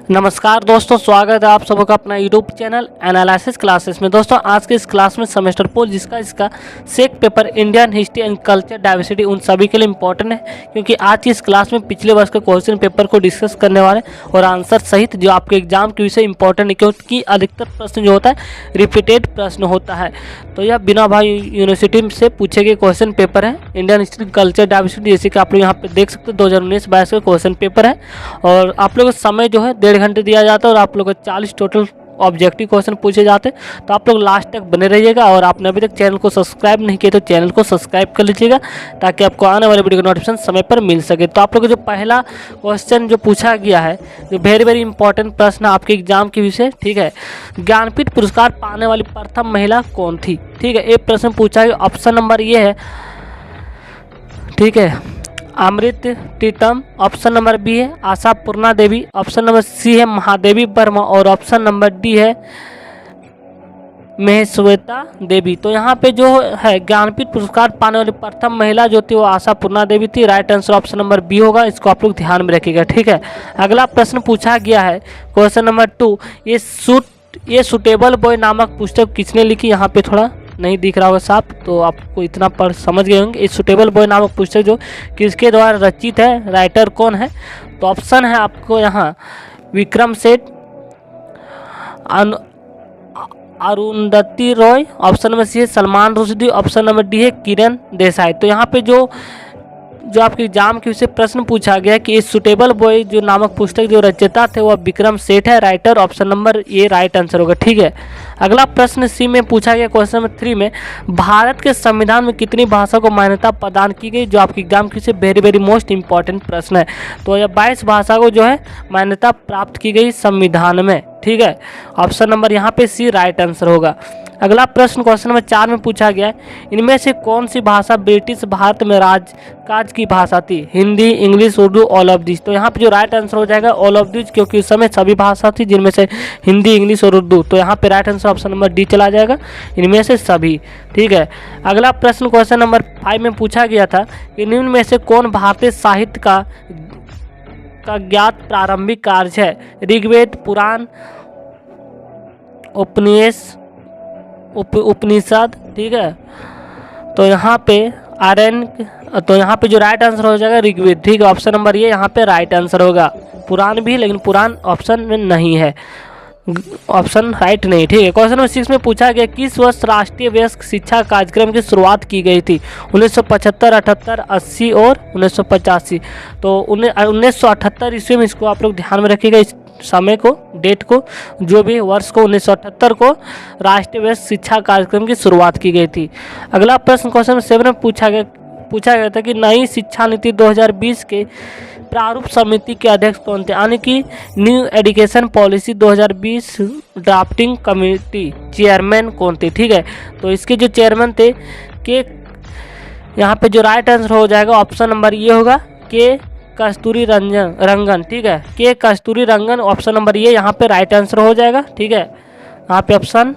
नमस्कार दोस्तों, स्वागत है आप सबका अपना यूट्यूब चैनल एनालिसिस क्लासेस में। दोस्तों आज के इस क्लास में सेमेस्टर 4 जिसका इसका सेक paper Indian history and culture diversity उन सभी के लिए इंपॉर्टेंट है, क्योंकि आज की इस क्लास में पिछले वर्ष के क्वेश्चन पेपर को डिस्कस करने वाले और आंसर सहित जो आपके एग्जाम के विषय इंपॉर्टेंट है, क्योंकि अधिकतर प्रश्न जो होता है रिपीटेड प्रश्न होता है। तो यह बिना भाई यूनिवर्सिटी से पूछे गए क्वेश्चन पेपर है इंडियन हिस्ट्री कल्चर डाइवर्सिटी, जैसे कि आप लोग यहाँ पे देख सकते हो 2019-22 का क्वेश्चन पेपर है। और आप लोग का समय जो है 1.5 घंटे दिया जाता है और आप लोग को 40 टोटल ऑब्जेक्टिव क्वेश्चन पूछे जाते हैं। तो आप लोग लास्ट तक बने रहिएगा और आपने अभी तक चैनल को सब्सक्राइब नहीं किया तो चैनल को सब्सक्राइब कर लीजिएगा, ताकि आपको आने वाले वीडियो का नोटिफिकेशन समय पर मिल सके। तो आप लोग को जो पहला क्वेश्चन जो पूछा गया है, जो वेरी इंपॉर्टेंट प्रश्न आपके एग्जाम के विषय, ठीक है, ज्ञानपीठ पुरस्कार पाने वाली प्रथम महिला कौन थी? ठीक है, एक प्रश्न पूछा गया। ऑप्शन नंबर ये है, ठीक है, अमृत टीटम। ऑप्शन नंबर बी है आशापूर्णा देवी। ऑप्शन नंबर सी है महादेवी वर्मा और ऑप्शन नंबर डी है महेश्वेता देवी। तो यहाँ पे जो है ज्ञानपीठ पुरस्कार पाने वाली प्रथम महिला जो थी वो आशापूर्णा देवी थी। Right answer option number B होगा, इसको आप लोग ध्यान में रखिएगा। ठीक है, अगला प्रश्न पूछा गया है क्वेश्चन नंबर 2, ये सुटेबल बॉय नामक पुस्तक किसने लिखी? यहाँ पे थोड़ा नहीं दिख रहा होगा साफ, तो आपको इतना पढ़ समझ गए होंगे। इस सुटेबल बॉय नामक पुस्तक जो किसके द्वारा रचित है, राइटर कौन है? तो ऑप्शन है आपको यहाँ Vikram Seth, Arundhati Roy. Option number C है Salman Rushdie. Option number D है किरण देसाई। तो यहाँ पे जो आपके एग्जाम के विषय प्रश्न पूछा गया कि इस सुटेबल बॉय जो नामक पुस्तक जो रचयिता थे वह विक्रम सेठ है, writer. Option number A right answer होगा। ठीक है, अगला प्रश्न सी में पूछा गया क्वेश्चन नंबर 3 में, भारत के संविधान में कितनी भाषा को मान्यता प्रदान की गई? जो आपके एग्जाम के विषय वेरी मोस्ट इंपॉर्टेंट प्रश्न है। तो यह 22 भाषा को जो है मान्यता प्राप्त की गई संविधान में। ठीक है, ऑप्शन नंबर यहाँ पे सी राइट आंसर होगा। अगला प्रश्न क्वेश्चन नंबर 4 में पूछा गया है, इनमें से कौन सी भाषा ब्रिटिश भारत में राजकाज की भाषा थी? Hindi, English, Urdu, all of this. तो यहाँ पे जो राइट आंसर हो जाएगा ऑल ऑफ दिस, क्योंकि उस समय सभी भाषा थी जिनमें से हिंदी, इंग्लिश और उर्दू। तो यहाँ पे right answer option number D चला जाएगा, इनमें से सभी। ठीक है, अगला प्रश्न क्वेश्चन नंबर 5 में पूछा गया था कि निम्न में से कौन भारतीय साहित्य का ज्ञात प्रारंभिक कार्य है? ऋग्वेद, पुराण, उपनिषद। ठीक है, तो यहाँ पे तो यहाँ पे जो राइट आंसर हो जाएगा ऋग्वेद। ठीक है, ऑप्शन नंबर ये यहाँ पे राइट आंसर होगा। पुराण भी, लेकिन पुराण ऑप्शन में नहीं है, ऑप्शन राइट नहीं। ठीक है, क्वेश्चन नंबर 6 में पूछा गया किस वर्ष राष्ट्रीय वयस्क शिक्षा कार्यक्रम की शुरुआत की गई थी? 1975, 78, 80 और 1985। तो 1978 ईस्वी में, इसको आप लोग ध्यान में रखिएगा, इस समय को, डेट को, जो भी वर्ष को 1978 को राष्ट्रीय वयस्क शिक्षा कार्यक्रम की शुरुआत की गई थी। अगला प्रश्न क्वेश्चन नंबर 7 में पूछा गया था कि नई शिक्षा नीति 2020 के प्रारूप समिति के अध्यक्ष कौन थे? यानी कि new education policy 2020 drafting committee chairman कौन थे? ठीक है, तो इसके जो चेयरमैन थे के, यहाँ पे जो राइट आंसर हो जाएगा ऑप्शन नंबर ये होगा के कस्तूरी रंगन। ठीक है, के कस्तूरी रंगन, ऑप्शन नंबर ये यहाँ पे राइट आंसर हो जाएगा। ठीक है, यहाँ पे ऑप्शन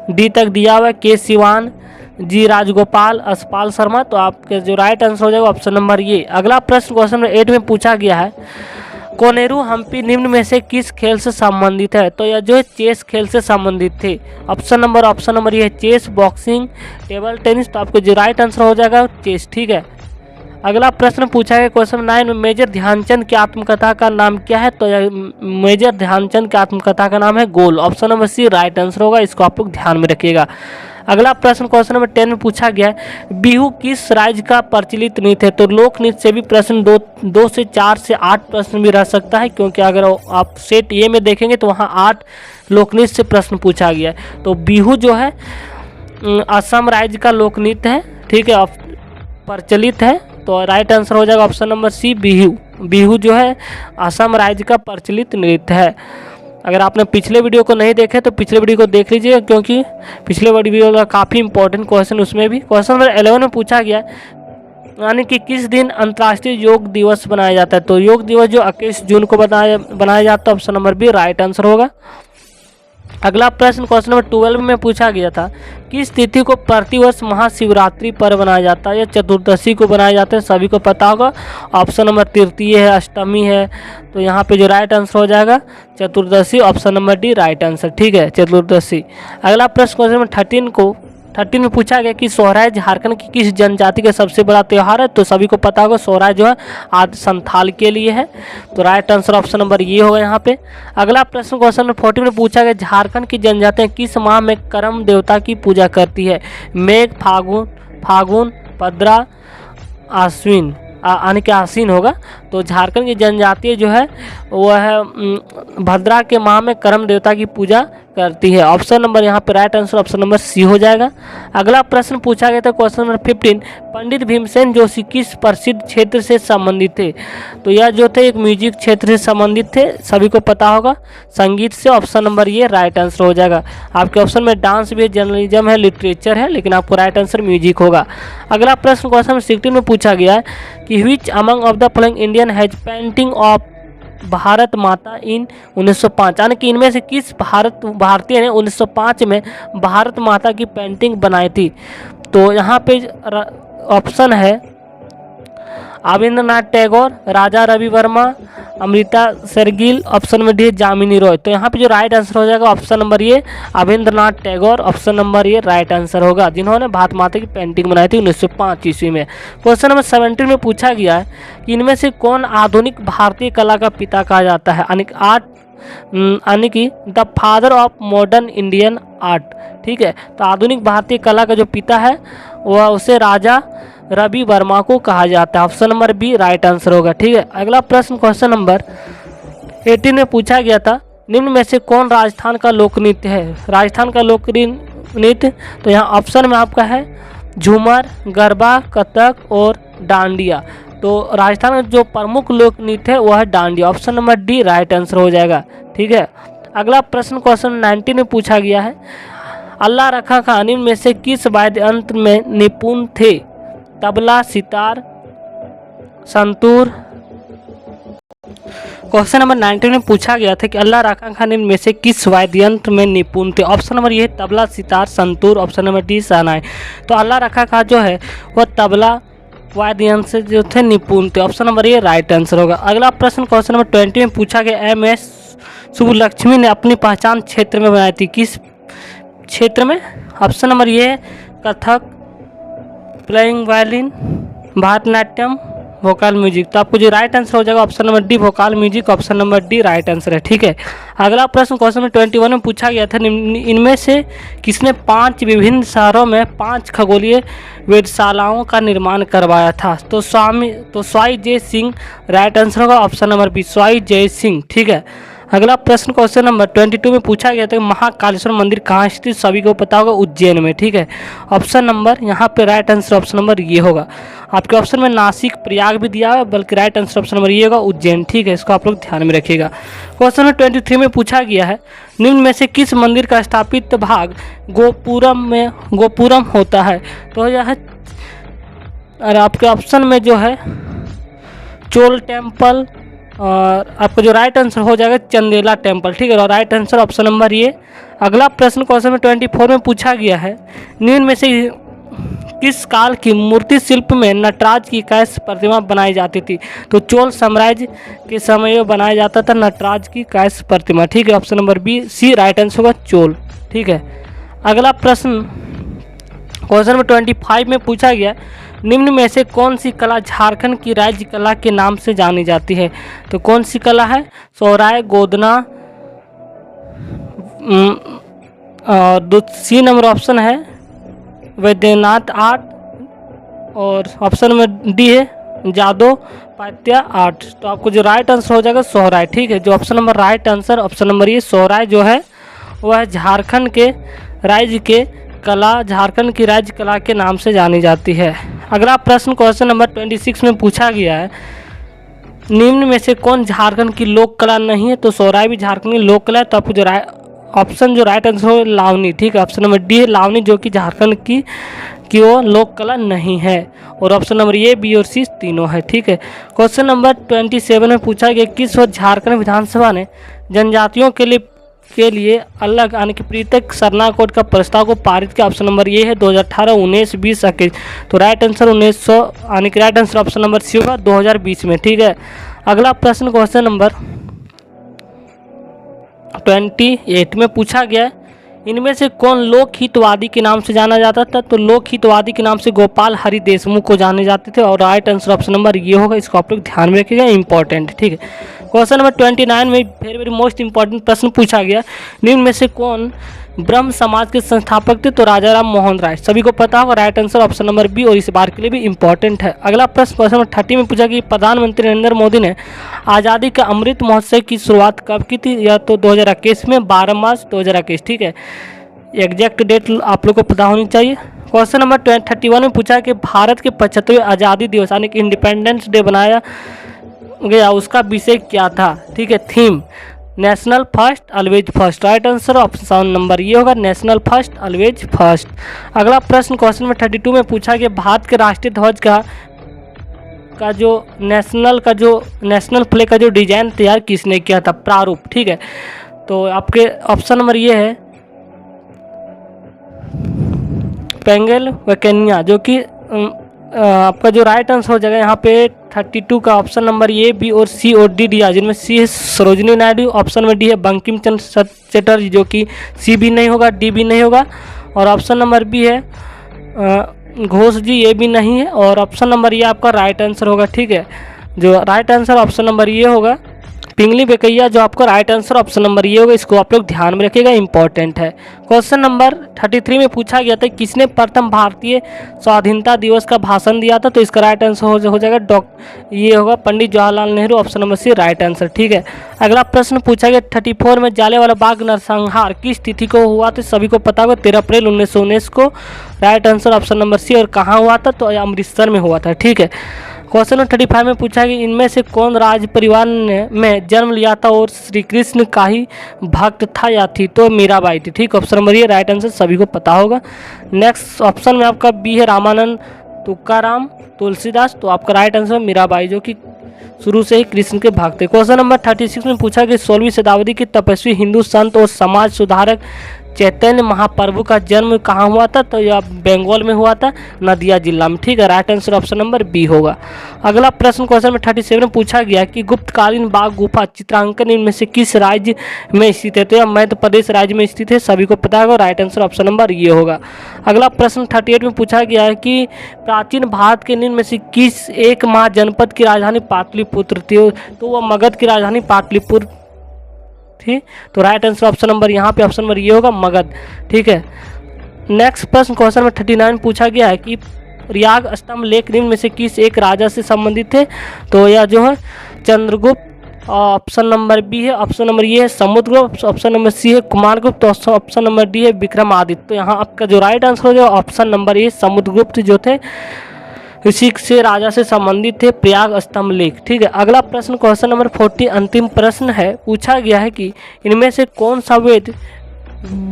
डी तक दिया हुआ है, के सिवान, जी राजगोपाल, असपाल शर्मा। तो आपके जो राइट आंसर हो जाएगा ऑप्शन नंबर ये। अगला प्रश्न क्वेश्चन नंबर 8 में पूछा गया है, कोनेरू हम्पी निम्न में से किस खेल से संबंधित है? तो यह जो है चेस खेल से संबंधित थे। ऑप्शन नंबर ये है चेस, बॉक्सिंग, टेबल टेनिस। तो आपको जो राइट आंसर हो जाएगा चेस। ठीक है, अगला प्रश्न पूछा गया क्वेश्चन 9 में, मेजर ध्यानचंद की आत्मकथा का नाम क्या है? तो यह मेजर ध्यानचंद की आत्मकथा का नाम है goal. Option number C right answer होगा, इसको आप लोग ध्यान में रखिएगा। अगला प्रश्न क्वेश्चन नंबर 10 में पूछा गया है, बिहू किस राज्य का प्रचलित नृत्य है? तो लोक नृत्य से भी प्रश्न 2 से 4 से 8 प्रश्न भी रह सकता है, क्योंकि अगर आप सेट ए में देखेंगे तो वहाँ 8 लोक नृत्य से प्रश्न पूछा गया है। तो बिहू जो है असम राज्य का लोक नृत्य है। ठीक है, प्रचलित है, तो राइट आंसर हो जाएगा option number C Bihu. Bihu जो है असम राज्य का प्रचलित नृत्य है। अगर आपने पिछले वीडियो को नहीं देखे तो पिछले वीडियो को देख लीजिए, क्योंकि पिछले वीडियो का काफ़ी इंपॉर्टेंट क्वेश्चन उसमें भी। क्वेश्चन नंबर 11 में पूछा गया, यानी कि किस दिन अंतर्राष्ट्रीय योग दिवस बनाया जाता है? तो योग दिवस जो 21 जून को बनाया जाता है, option number B right answer होगा। अगला प्रश्न क्वेश्चन नंबर 12 में पूछा गया था, किस तिथि को प्रतिवर्ष महाशिवरात्रि पर्व बनाया जाता है या चतुर्दशी को बनाया जाता है? सभी को पता होगा। ऑप्शन नंबर तृतीय है, अष्टमी है, तो यहाँ पे जो राइट आंसर हो जाएगा चतुर्दशी, option number D right answer, ठीक है, चतुर्दशी। अगला प्रश्न क्वेश्चन नंबर 13 में पूछा गया कि सोहराय झारखंड की किस जनजाति का सबसे बड़ा त्यौहार है? तो सभी को पता होगा सोहराय जो है आदि संथाल के लिए है, तो राइट आंसर ऑप्शन नंबर ये होगा यहाँ पे। अगला प्रश्न क्वेश्चन नंबर 14 में पूछा गया, झारखंड की जनजातियाँ किस माह में करम देवता की पूजा करती है? मेघ, फागुन, भद्रा, आश्विन, यानी कि आसीन होगा। तो झारखंड की जनजातीय जो है वह है भद्रा के माह में करम देवता की पूजा करती है। ऑप्शन नंबर यहाँ पे right answer option number C हो जाएगा। अगला प्रश्न पूछा गया था क्वेश्चन नंबर 15, पंडित भीमसेन जोशी किस प्रसिद्ध क्षेत्र से संबंधित थे? तो यह जो थे एक म्यूजिक क्षेत्र से संबंधित थे, सभी को पता होगा, संगीत से, ऑप्शन नंबर ये राइट आंसर हो जाएगा। आपके ऑप्शन में डांस भी है, जर्नलिज्म है, लिटरेचर है, लेकिन आपको राइट आंसर म्यूजिक होगा। अगला प्रश्न क्वेश्चन नंबर 16 में पूछा गया है कि which among of the following Indian has painting of Bharat माता इन 1905, यानी कि इनमें से किस भारतीय ने 1905 में भारत माता की पेंटिंग बनाई थी? तो यहाँ पे ऑप्शन है Rabindranath Tagore, Raja Ravi Varma, Amrita Shergil, option number D Jamini Roy. तो यहाँ पे जो राइट आंसर हो जाएगा ऑप्शन नंबर ये रविंद्रनाथ टैगोर, ऑप्शन नंबर ये राइट आंसर होगा, जिन्होंने भारत माता की पेंटिंग बनाई थी 1905 ईस्वी में। क्वेश्चन नंबर 17 में पूछा गया है कि इनमें से कौन आधुनिक भारतीय कला का पिता कहा जाता है? यानी कि the father of modern Indian art, ठीक है। तो आधुनिक भारतीय कला का जो पिता है वह उसे राजा रवि वर्मा को कहा जाता है, option number B right answer होगा, ठीक है। अगला प्रश्न क्वेश्चन नंबर 18 में पूछा गया था, निम्न में से कौन राजस्थान का लोक नृत्य है? राजस्थान का लोक नृत्य, तो यहाँ ऑप्शन में आपका है झूमर, गरबा, कथक और डांडिया। तो राजस्थान का जो प्रमुख लोक नृत्य है वह है dandiya, option number D right answer हो जाएगा, ठीक है। अगला प्रश्न क्वेश्चन 19 में पूछा गया है, अल्लाह रखा खां निम्न में से किस वाद्य यंत्र में निपुण थे? तबला, सितार, संतूर। क्वेश्चन नंबर 19 में पूछा गया था कि अल्लाह रखा खां निम्न में से किस वाद्य यंत्र में निपुण थे? ऑप्शन नंबर ये tabla, sitar, santoor, option number D shehnai. तो अल्लाह रखा खां जो है वह तबला वाद्य यंत्र से जो थे निपुण थे, ऑप्शन नंबर ये राइट आंसर होगा। अगला प्रश्न क्वेश्चन नंबर 20 में पूछा गया, MS सुब्बलक्ष्मी ने अपनी पहचान क्षेत्र में बनाई थी, किस क्षेत्र में? ऑप्शन नंबर ये Kathak, playing violin, Bharatanatyam, vocal music. तो आपको जो राइट आंसर हो जाएगा option number D vocal music, option number D right answer है, ठीक है। अगला प्रश्न क्वेश्चन नंबर 21 में पूछा गया था, इनमें से किसने 5 विभिन्न शहरों में 5 खगोलीय वेधशालाओं का निर्माण करवाया था? तो स्वाई जय सिंह राइट आंसर होगा, ऑप्शन नंबर बी स्वाई जय सिंह, ठीक है। अगला प्रश्न क्वेश्चन नंबर 22 में पूछा गया था, महाकालेश्वर मंदिर कहाँ स्थित? सभी को पता होगा उज्जैन में, ठीक है। ऑप्शन नंबर यहाँ पे राइट आंसर ऑप्शन नंबर ये होगा। आपके ऑप्शन में नासिक, प्रयाग भी दिया है, बल्कि राइट आंसर ऑप्शन नंबर ये होगा उज्जैन, ठीक है। इसको आप लोग ध्यान में रखिएगा। क्वेश्चन नंबर 23 में पूछा गया है, निम्न में से किस मंदिर का स्थापित भाग गोपुरम होता है? तो यह और आपके ऑप्शन में जो है चोल टेम्पल, और आपका जो राइट आंसर हो जाएगा चंदेला टेम्पल, ठीक है। और राइट आंसर ऑप्शन नंबर ये। अगला प्रश्न क्वेश्चन में 24 में पूछा गया है, निम्न में से किस काल की मूर्ति शिल्प में नटराज की कैसे प्रतिमा बनाई जाती थी? तो चोल साम्राज्य के समय में बनाया जाता था नटराज की कैसे प्रतिमा, ठीक है। Option number B C right answer होगा चोल, ठीक है। अगला प्रश्न क्वेश्चन नंबर 25 में पूछा गया, निम्न में से कौन सी कला झारखंड की राज्य कला के नाम से जानी जाती है? तो कौन सी कला है? सोहराय, गोदना, और सी नंबर ऑप्शन है वैद्यनाथ आर्ट, और ऑप्शन नंबर डी है जादो पात्या आर्ट। तो आपको जो राइट आंसर हो जाएगा सोहराय, ठीक है। जो option number right answer option number ये सोहराय जो है वह झारखंड के राज्य के कला, झारखंड की राज्य कला के नाम से जानी जाती है। अगला प्रश्न क्वेश्चन नंबर 26 में पूछा गया है, निम्न में से कौन झारखंड की लोक कला नहीं है? तो सोहराय भी झारखंड की लोक कला है, तो आपको जो ऑप्शन जो राइट आंसर हो लावनी, ठीक है। ऑप्शन नंबर डी है लावनी, जो कि झारखंड की वो लोक कला नहीं है, और ऑप्शन नंबर ए, बी और सी तीनों है, ठीक है। क्वेश्चन नंबर 27 में पूछा गया, किस वर्ष झारखंड विधानसभा ने जनजातियों के लिए के लिए अलग यानी कि पृथक सरना कोड का प्रस्ताव को पारित किया। ऑप्शन नंबर ये है 2018, 19, 20, 21। तो राइट आंसर 1900 यानी कि right answer option number C होगा 2020 में। ठीक है, अगला प्रश्न क्वेश्चन नंबर 28 में पूछा गया है, इनमें से कौन लोकहितवादी के नाम से जाना जाता था? तो लोकहितवादी के नाम से गोपाल हरि देशमुख को जाने जाते थे और राइट आंसर ऑप्शन नंबर ये होगा। इसको आप लोग ध्यान में रखिएगा, इंपॉर्टेंट। ठीक है, क्वेश्चन नंबर 29 में वेरी वेरी मोस्ट इंपॉर्टेंट प्रश्न पूछा गया, निम्न में से कौन ब्रह्म समाज के संस्थापक थे? तो राजा राम मोहन राय, सभी को पता होगा। Right answer option number B, और इस बार के लिए भी इंपॉर्टेंट है। अगला प्रश्न क्वेश्चन नंबर 30 में पूछा कि प्रधानमंत्री नरेंद्र मोदी ने आज़ादी का अमृत महोत्सव की शुरुआत कब की थी? या तो 2021 में 12 मार्च 2021। ठीक है, एग्जैक्ट डेट आप लोग को पता होनी चाहिए। क्वेश्चन नंबर 31 में पूछा कि भारत के 75वें आज़ादी दिवस यानी कि इंडिपेंडेंस डे बनाया गया, उसका विषय क्या था? ठीक है, theme national first always first. Right answer option number ये होगा, नेशनल फर्स्ट ऑलवेज फर्स्ट। अगला प्रश्न क्वेश्चन नंबर 32 में पूछा कि भारत के राष्ट्रीय ध्वज का जो नेशनल फ्लैग का जो डिजाइन तैयार किसने किया था? प्रारूप। ठीक है, तो आपके ऑप्शन नंबर ये है पेंगल वैकेनिया, जो कि आपका जो राइट आंसर हो जाएगा यहाँ पे 32 का ऑप्शन नंबर ए, बी और सी और डी दिया, जिनमें सी है Sarojini Naidu, option number D है बंकिम चंद्र चटर्जी, जो कि सी भी नहीं होगा, डी भी नहीं होगा, और ऑप्शन नंबर बी है घोष जी, ये भी नहीं है, और ऑप्शन नंबर ये आपका राइट आंसर होगा। ठीक है, जो राइट आंसर ऑप्शन नंबर ये होगा पिंगली वेंकैया, जो आपका राइट आंसर ऑप्शन नंबर ये होगा। इसको आप लोग ध्यान में रखिएगा, इंपॉर्टेंट है। क्वेश्चन नंबर 33 में पूछा गया था किसने प्रथम भारतीय स्वाधीनता दिवस का भाषण दिया था? तो इसका राइट आंसर हो जाएगा ये होगा Pandit Jawaharlal Nehru, option number C right answer. ठीक है, अगला प्रश्न पूछा गया 34 में जालियांवाला बाग नरसंहार किस तिथि को हुआ था? सभी को पता होगा 13 अप्रैल 1919 को। Right answer option number C, और कहाँ हुआ था? तो अमृतसर में हुआ था। ठीक है, क्वेश्चन नंबर 35 में पूछा कि इनमें से कौन राज परिवार में जन्म लिया था और श्री कृष्ण का ही भक्त था या थी? तो मीराबाई थी। ठीक, ऑप्शन नंबर ये राइट आंसर सभी को पता होगा। नेक्स्ट ऑप्शन में आपका बी है रामानंद तुकाराम तुलसीदास, तो आपका राइट आंसर मीराबाई, जो कि शुरू से ही कृष्ण के भक्त थे। क्वेश्चन नंबर 36 में पूछा कि 16वीं शताब्दी के तपस्वी हिंदू संत और समाज सुधारक चैतन्य महाप्रभु का जन्म कहाँ हुआ था? तो यह बंगाल में हुआ था, नदिया जिला में। ठीक है, right answer option number B होगा। अगला प्रश्न क्वेश्चन में 37 में पूछा गया कि गुप्तकालीन बाघ गुफा चित्रांकन इनमें से किस राज्य में स्थित है? तो यह मध्य प्रदेश राज्य में स्थित है, सभी को पता होगा। राइट आंसर ऑप्शन नंबर ये होगा। अगला प्रश्न 38 में पूछा गया है कि प्राचीन भारत के निम्न में से किस एक महाजनपद की राजधानी पाटलिपुत्र थी? तो वह मगध की राजधानी पाटलिपुत्र थी, तो राइट आंसर ऑप्शन नंबर यहाँ पे ऑप्शन नंबर ये होगा, मगध। ठीक है, नेक्स्ट प्रश्न क्वेश्चन में 39 पूछा गया है कि प्रयाग स्तंभ लेख निम्न में से किस एक राजा से संबंधित थे? तो यह जो है चंद्रगुप्त, ऑप्शन नंबर बी है, ऑप्शन नंबर ये है समुद्रगुप्त, ऑप्शन नंबर सी है कुमारगुप्त, ऑप्शन नंबर डी है विक्रमादित्य। तो यहाँ आपका जो राइट आंसर हो जाएगा ऑप्शन नंबर ए समुद्रगुप्त, जो थे इसी से राजा से संबंधित थे प्रयाग स्तंभ लेख। ठीक है, अगला प्रश्न क्वेश्चन नंबर 40 अंतिम प्रश्न है, पूछा गया है कि इनमें से कौन सा वेद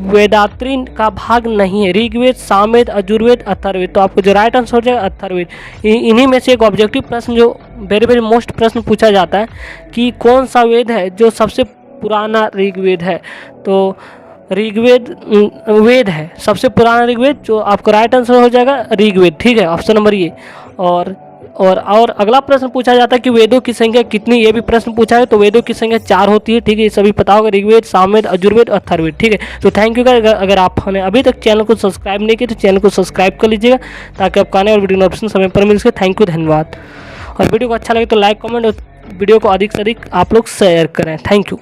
वेदात्री का भाग नहीं है? ऋग्वेद, सामवेद, यजुर्वेद, अथर्ववेद। तो आपको जो राइट आंसर हो जाएगा अथर्ववेद। इन्हीं में से एक ऑब्जेक्टिव प्रश्न जो वेरी वेरी मोस्ट प्रश्न पूछा जाता है कि कौन सा वेद है जो सबसे पुराना ऋग्वेद है? तो ऋग्वेद वेद है सबसे पुराना ऋग्वेद, जो आपका राइट आंसर हो जाएगा ऋग्वेद। ठीक है, ऑप्शन नंबर ये। और अगला प्रश्न पूछा जाता है कि वेदों की संख्या कितनी? ये भी प्रश्न पूछा है, तो वेदों की संख्या 4 होती है। ठीक है, ये सभी पता होगा, ऋग्वेद, सामवेद, यजुर्वेद और अथर्ववेद। ठीक है, तो थैंक यू। अगर आपने अभी तक चैनल को सब्सक्राइब नहीं किया तो चैनल को सब्सक्राइब कर लीजिएगा, ताकि आपको आने वाले वीडियो नोटिफिकेशन समय पर मिल सके। थैंक यू, धन्यवाद। और वीडियो को अच्छा लगे तो लाइक, कमेंट और वीडियो को अधिक से अधिक आप लोग शेयर करें। Thank you.